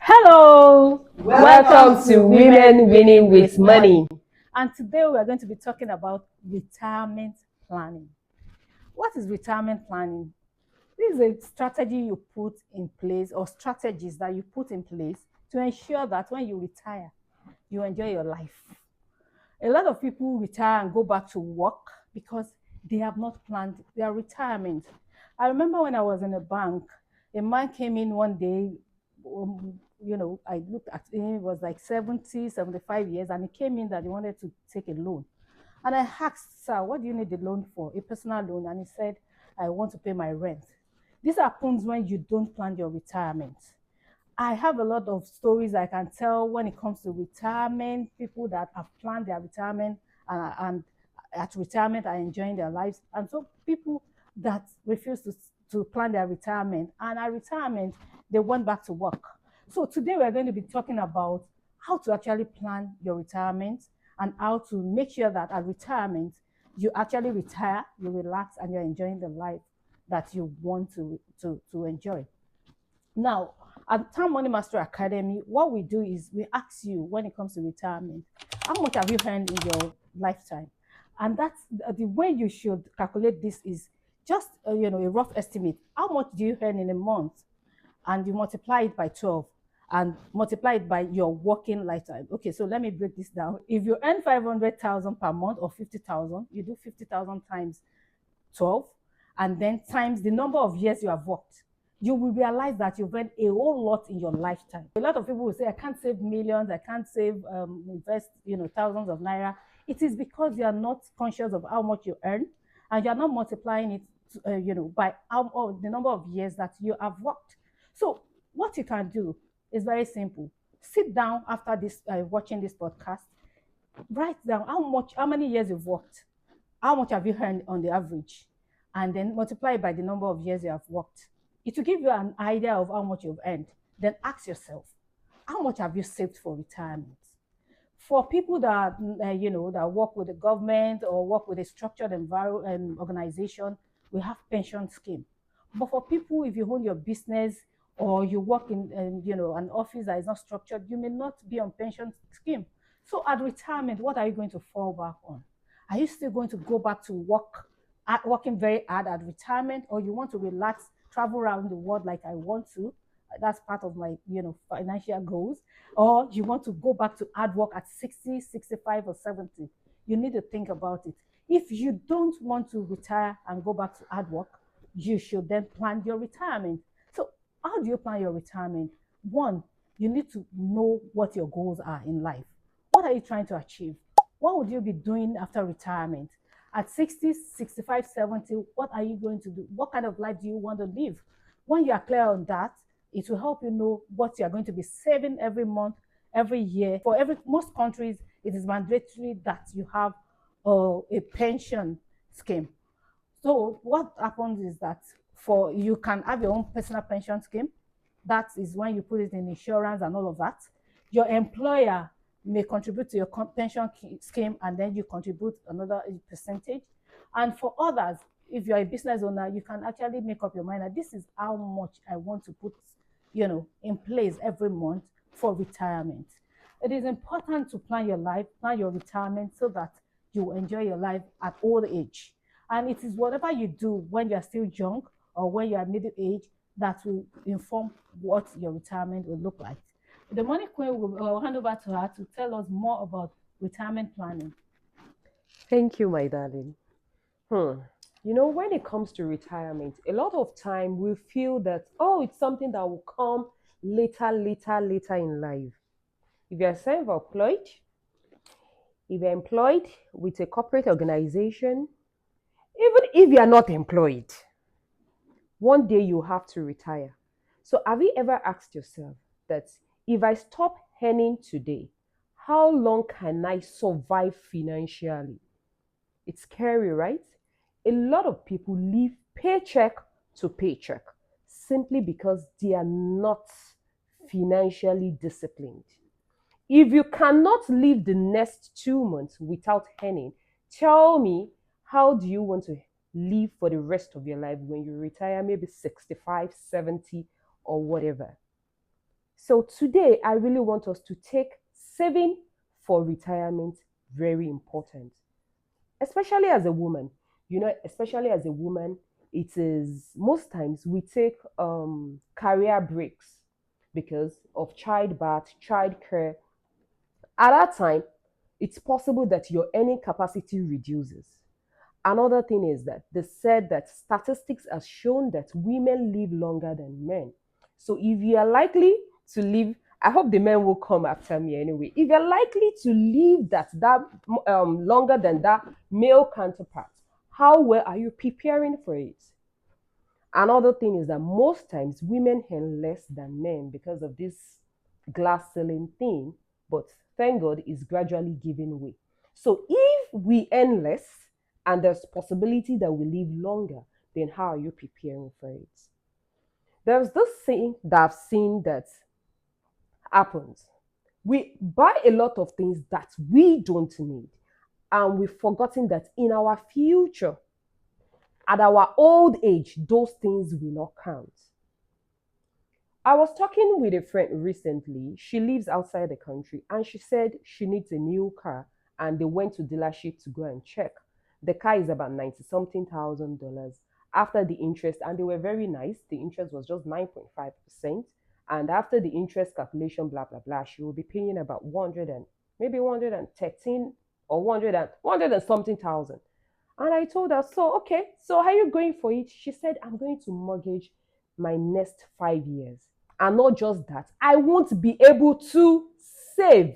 Hello, Welcome to Women Winning with Money. And today we are going to be talking about retirement planning. What is retirement planning? This is a strategy you put in place, or strategies that you put in place to ensure that when you retire, you enjoy your life. A lot of people retire and go back to work because they have not planned their retirement. I remember when I was in a bank, a man came in one day. I looked at him, it was like 70, 75 years, and he came in that he wanted to take a loan. And I asked, sir, what do you need the loan for? A personal loan. And he said, I want to pay my rent. This happens when you don't plan your retirement. I have a lot of stories I can tell when it comes to retirement, people that have planned their retirement and at retirement are enjoying their lives. And so people that refuse to plan their retirement, and at retirement, they went back to work. So today we're going to be talking about how to actually plan your retirement and how to make sure that at retirement, you actually retire, you relax, and you're enjoying the life that you want to enjoy. Now, at Time Money Master Academy, what we do is we ask you when it comes to retirement, how much have you earned in your lifetime? And that's the way you should calculate this is just a rough estimate. How much do you earn in a month? And you multiply it by 12 and multiply it by your working lifetime. Okay, so let me break this down. If you earn 500,000 per month or 50,000, you do 50,000 times 12 and then times the number of years you have worked. You will realize that you've earned a whole lot in your lifetime. A lot of people will say, I can't save millions, I can't invest, thousands of naira. It is because you are not conscious of how much you earn and you are not multiplying it, by the number of years that you have worked. So what you can do is very simple. Sit down after this, watching this podcast, write down how many years you've worked, how much have you earned on the average, and then multiply it by the number of years you have worked. It will give you an idea of how much you've earned. Then ask yourself, how much have you saved for retirement? For people that that work with the government or work with a structured organization, we have pension scheme. But for people, if you own your business or you work in an office that is not structured, you may not be on pension scheme. So at retirement, what are you going to fall back on? Are you still going to go back to work, working very hard at retirement, or you want to relax, travel around the world like I want to? That's part of my financial goals. Or you want to go back to hard work at 60, 65, or 70? You need to think about it. If you don't want to retire and go back to hard work, you should then plan your retirement. So how do you plan your retirement? One, you need to know what your goals are in life. What are you trying to achieve? What would you be doing after retirement? At 60, 65, 70, what are you going to do? What kind of life do you want to live? When you are clear on that, it will help you know what you are going to be saving every month, every year. For most countries, it is mandatory that you have a pension scheme. So what happens is that you can have your own personal pension scheme. That is when you put it in insurance and all of that. Your employer may contribute to your pension scheme, and then you contribute another percentage. And for others, if you're a business owner, you can actually make up your mind that this is how much I want to put in place every month for retirement. It is important to plan your life, plan your retirement, so that you enjoy your life at old age. And it is whatever you do when you're still young or when you're middle age that will inform what your retirement will look like. The Money Queen will hand over to her to tell us more about retirement planning. Thank you, my darling. When it comes to retirement, a lot of time we feel that, it's something that will come later in life. If you're self-employed, if you're employed with a corporate organization, even if you're not employed, one day you have to retire. So have you ever asked yourself that if I stop earning today, how long can I survive financially? It's scary, right? A lot of people live paycheck to paycheck simply because they are not financially disciplined. If you cannot live the next 2 months without earning, tell me, how do you want to live for the rest of your life when you retire, maybe 65, 70, or whatever? So today, I really want us to take saving for retirement very important, especially as a woman. Especially as a woman, it is most times we take career breaks because of childbirth, childcare. At that time, it's possible that your earning capacity reduces. Another thing is that they said that statistics has shown that women live longer than men. So if you are likely to live, I hope the men will come after me anyway. If you're likely to live that longer than that male counterpart, how well are you preparing for it? Another thing is that most times women earn less than men because of this glass ceiling thing, but thank God it's gradually giving way. So if we earn less and there's possibility that we live longer, then how are you preparing for it? There's this thing that I've seen that happens. We buy a lot of things that we don't need, and we've forgotten that in our future, at our old age, those things will not count. I was talking with a friend recently. She lives outside the country and she said she needs a new car, and they went to dealership to go and check. The car is about 90 something thousand dollars after the interest, and they were very nice. The interest was just 9.5%, and after the interest calculation blah blah blah, she will be paying about 100 and maybe 113 or 100 and something thousand. And I told her, so okay, so how are you going for it? She said, I'm going to mortgage my next 5 years. And not just that, I won't be able to save.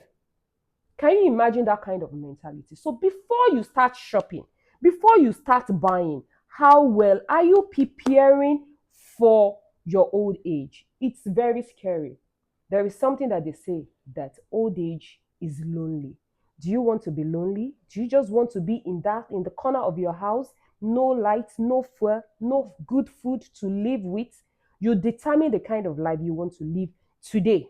Can you imagine that kind of mentality? So before you start shopping, before you start buying, how well are you preparing for your old age? It's very scary. There is something that they say that old age is lonely. Do you want to be lonely? Do you just want to be in the corner of your house? No light, no fuel, no good food to live with. You determine the kind of life you want to live today.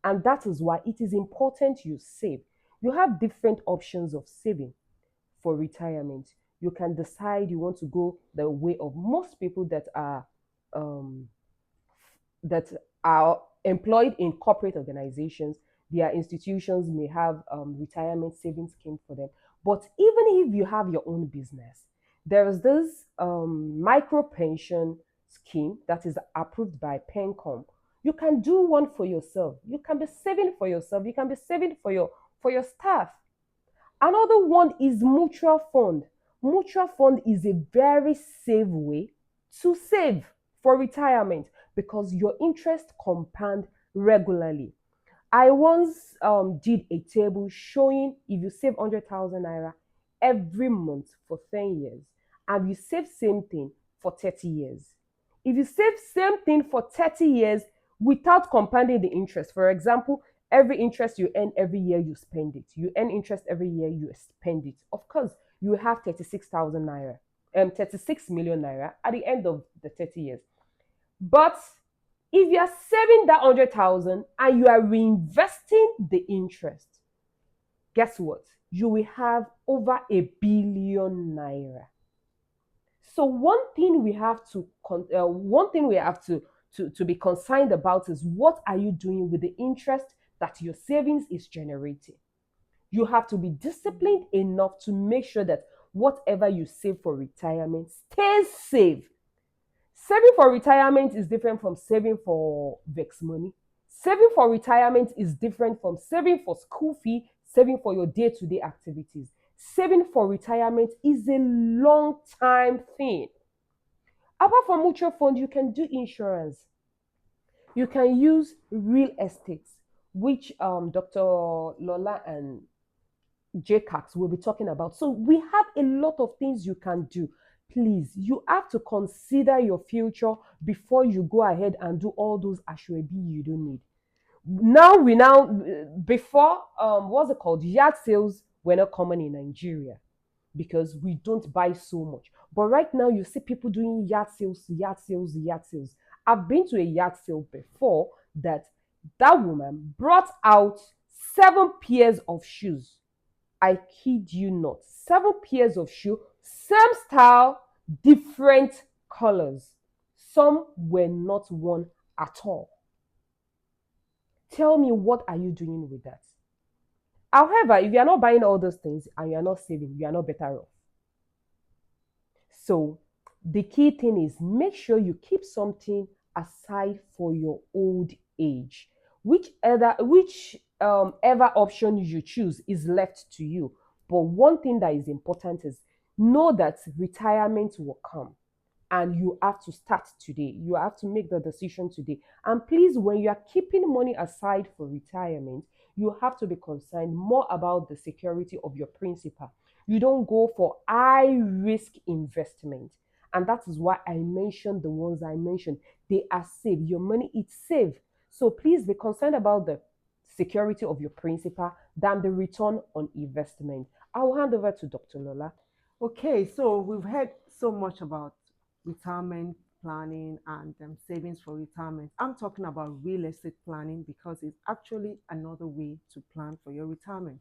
And that is why it is important you save. You have different options of saving for retirement. You can decide you want to go the way of most people um, that are employed in corporate organizations. Their institutions may have retirement savings scheme for them. But even if you have your own business, there is this micro pension scheme that is approved by Pencom. You can do one for yourself. You can be saving for yourself. You can be saving for your staff. Another one is mutual fund. Mutual fund is a very safe way to save for retirement because your interest compound regularly. I once did a table showing if you save 100,000 naira every month for 10 years and you save same thing for 30 years. If you save same thing for 30 years without compounding the interest, for example, every interest you earn every year you spend it. You earn interest every year you spend it. Of course, you have 36,000 naira, 36 million naira at the end of the 30 years. But if you are saving that 100,000 and you are reinvesting the interest, guess what? You will have over a billion naira. So one thing we have to be concerned about is what are you doing with the interest that your savings is generating. You have to be disciplined enough to make sure that whatever you save for retirement stays safe. Saving for retirement is different from saving for vex money. Saving for retirement is different from saving for school fee, saving for your day-to-day activities. Saving for retirement is a long time thing. Apart from mutual fund, you can do insurance. You can use real estate, which Dr. Lola and JCAX will be talking about. So we have a lot of things you can do. Please, you have to consider your future before you go ahead and do all those ashwebi you don't need. Now before what's it called? Yard sales were not common in Nigeria because we don't buy so much. But right now you see people doing yard sales, yard sales, yard sales. I've been to a yard sale before that woman brought out 7 pairs of shoes. I kid you not. 7 pairs of shoe, same style, different colors. Some were not worn at all. Tell me, what are you doing with that? However, if you are not buying all those things and you are not saving, you are not better off. So the key thing is make sure you keep something aside for your old age. Which ever option you choose is left to you. But one thing that is important is know that retirement will come and you have to start today. You have to make the decision today. And please, when you are keeping money aside for retirement, you have to be concerned more about the security of your principal. You don't go for high risk investment. And that is why I mentioned the ones I mentioned. They are safe. Your money is safe. So please be concerned about the security of your principal than the return on investment. I'll hand over to Dr. Lola. Okay, so we've heard so much about retirement planning and savings for retirement. I'm talking about real estate planning because it's actually another way to plan for your retirement.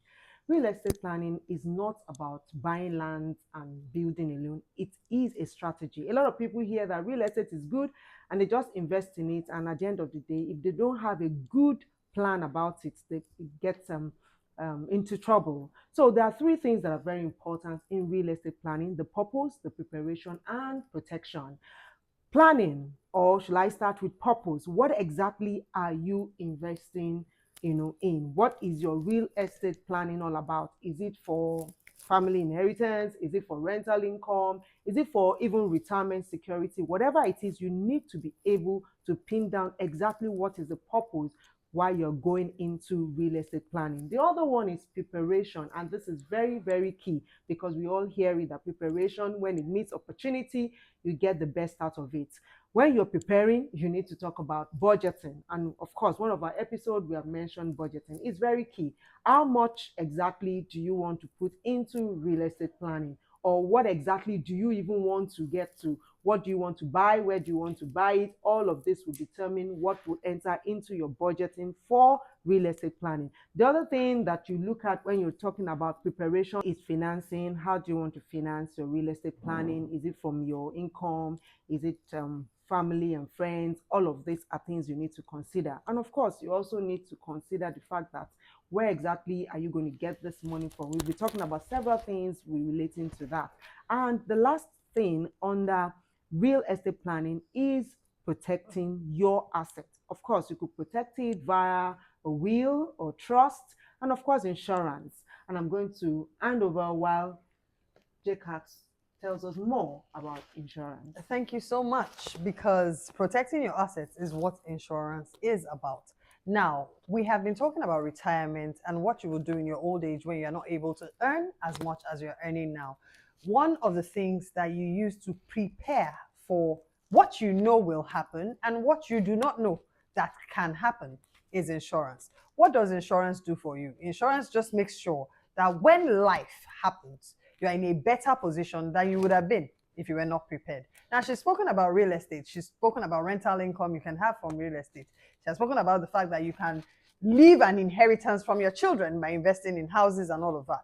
Real estate planning is not about buying land and building alone. It is a strategy. A lot of people hear that real estate is good and they just invest in it. And at the end of the day, if they don't have a good plan about it, they get into trouble. So there are three things that are very important in real estate planning: the purpose, the preparation, and protection. Planning, or should I start with purpose? What exactly are you investing, in? What is your real estate planning all about? Is it for family inheritance? Is it for rental income? Is it for even retirement security? Whatever it is, you need to be able to pin down exactly what is the purpose while you're going into real estate planning. The other one is preparation, and this is very, very key because we all hear it that preparation, when it meets opportunity, you get the best out of it. When you're preparing, you need to talk about budgeting. And of course, one of our episodes, we have mentioned budgeting. It's very key. How much exactly do you want to put into real estate planning? Or what exactly do you even want to get to? What do you want to buy? Where do you want to buy it? All of this will determine what will enter into your budgeting for real estate planning. The other thing that you look at when you're talking about preparation is financing. How do you want to finance your real estate planning? Is it from your income? Is it family and friends? All of these are things you need to consider. And of course, you also need to consider the fact that where exactly are you going to get this money from? We'll be talking about several things relating to that. And the last thing under real estate planning is protecting your assets. Of course, you could protect it via a will or trust, and of course, insurance. And I'm going to hand over while Jacob tells us more about insurance. Thank you so much, because protecting your assets is what insurance is about. Now, we have been talking about retirement and what you will do in your old age when you're not able to earn as much as you're earning now. One of the things that you use to prepare for what you know will happen and what you do not know that can happen is insurance. What does insurance do for you? Insurance just makes sure that when life happens, you're in a better position than you would have been if you were not prepared. Now, she's spoken about real estate. She's spoken about rental income you can have from real estate. She has spoken about the fact that you can leave an inheritance from your children by investing in houses and all of that.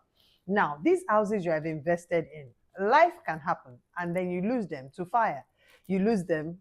Now, these houses you have invested in, life can happen and then you lose them to fire. You lose them,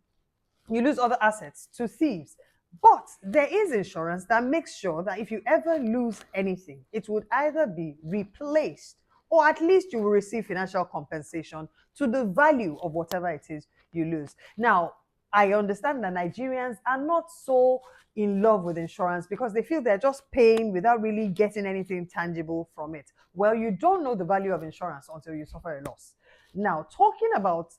you lose other assets to thieves. But there is insurance that makes sure that if you ever lose anything, it would either be replaced or at least you will receive financial compensation to the value of whatever it is you lose. Now, I understand that Nigerians are not so in love with insurance because they feel they're just paying without really getting anything tangible from it. Well, you don't know the value of insurance until you suffer a loss. Now, talking about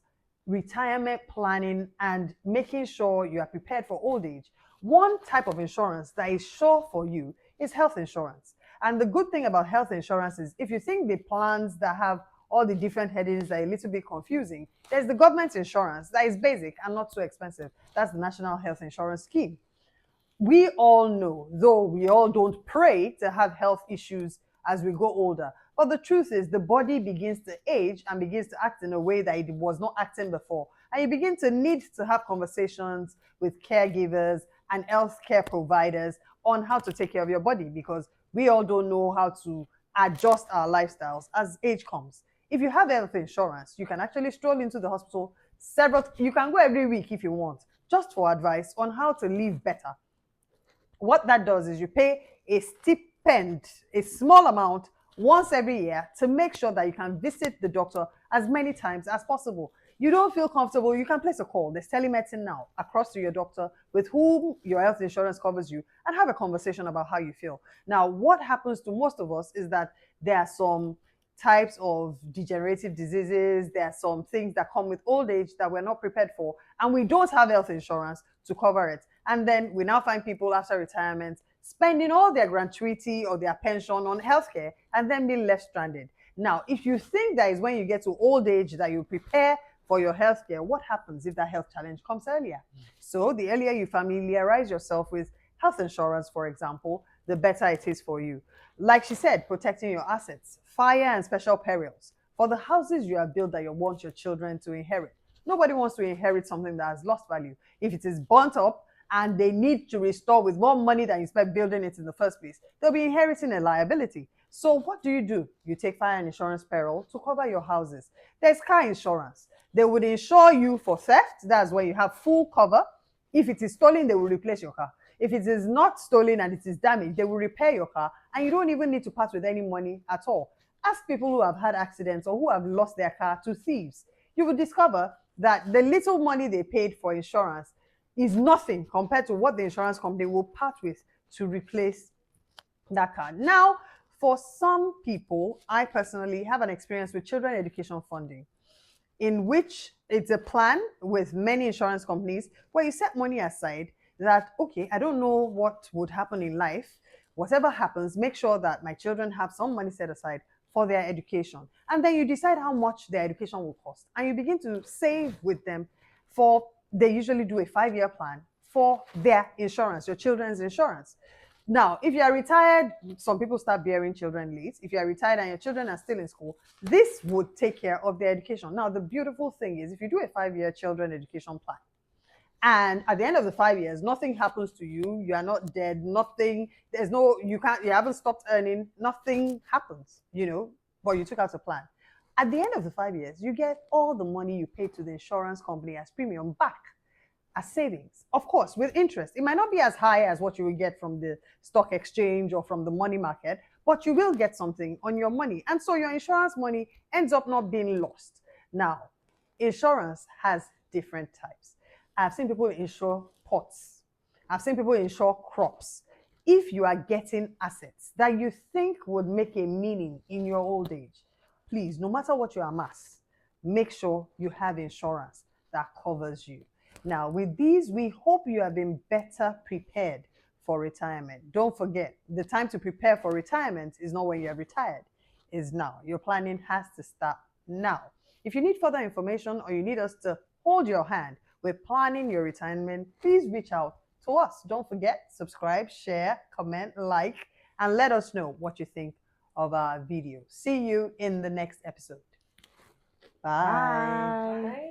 retirement planning and making sure you are prepared for old age, one type of insurance that is sure for you is health insurance. And the good thing about health insurance is if you think the plans that have all the different headings are a little bit confusing, there's the government insurance that is basic and not so expensive. That's the National Health Insurance Scheme. We all know, though we all don't pray to have health issues as we go older, but the truth is the body begins to age and begins to act in a way that it was not acting before. And you begin to need to have conversations with caregivers and healthcare providers on how to take care of your body, because we all don't know how to adjust our lifestyles as age comes. If you have health insurance, you can actually stroll into the hospital you can go every week if you want, just for advice on how to live better. What that does is you pay a stipend, a small amount once every year to make sure that you can visit the doctor as many times as possible. You don't feel comfortable, you can place a call. There's telemedicine now across to your doctor with whom your health insurance covers you and have a conversation about how you feel. Now, what happens to most of us is that there are some types of degenerative diseases, there are some things that come with old age that we're not prepared for, and we don't have health insurance to cover it. And then we now find people after retirement spending all their gratuity or their pension on healthcare and then being left stranded. Now, if you think that is when you get to old age that you prepare for your healthcare, what happens if that health challenge comes earlier? So, the earlier you familiarize yourself with health insurance, for example, the better it is for you. Like she said, protecting your assets, fire and special perils. For the houses you have built that you want your children to inherit, nobody wants to inherit something that has lost value. If it is burnt up and they need to restore with more money than you spent building it in the first place, they'll be inheriting a liability. So what do? You take fire and insurance peril to cover your houses. There's car insurance. They would insure you for theft. That's when you have full cover. If it is stolen, they will replace your car. If it is not stolen and it is damaged, they will repair your car and you don't even need to part with any money at all. Ask people who have had accidents or who have lost their car to thieves. You will discover that the little money they paid for insurance is nothing compared to what the insurance company will part with to replace that car. Now, for some people, I personally have an experience with children education funding, in which it's a plan with many insurance companies where you set money aside that, okay, I don't know what would happen in life. Whatever happens, make sure that my children have some money set aside for their education. And then you decide how much their education will cost. And you begin to save with them for, they usually do a 5-year plan for their insurance, your children's insurance. Now, if you are retired, some people start bearing children late. If you are retired and your children are still in school, this would take care of their education. Now, the beautiful thing is if you do a 5-year children education plan, and at the end of the 5 years, nothing happens to you, you are not dead, nothing, there's no, you haven't stopped earning, nothing happens, but you took out a plan. At the end of the 5 years, you get all the money you paid to the insurance company as premium back as savings. Of course, with interest. It might not be as high as what you will get from the stock exchange or from the money market, but you will get something on your money. And so your insurance money ends up not being lost. Now, insurance has different types. I've seen people insure pots. I've seen people insure crops. If you are getting assets that you think would make a meaning in your old age, please, no matter what you amass, make sure you have insurance that covers you. Now, with these, we hope you have been better prepared for retirement. Don't forget, the time to prepare for retirement is not when you're retired, is now. Your planning has to start now. If you need further information or you need us to hold your hand with planning your retirement, please reach out to us. Don't forget, subscribe, share, comment, like, and let us know what you think of our video. See you in the next episode. Bye. Bye.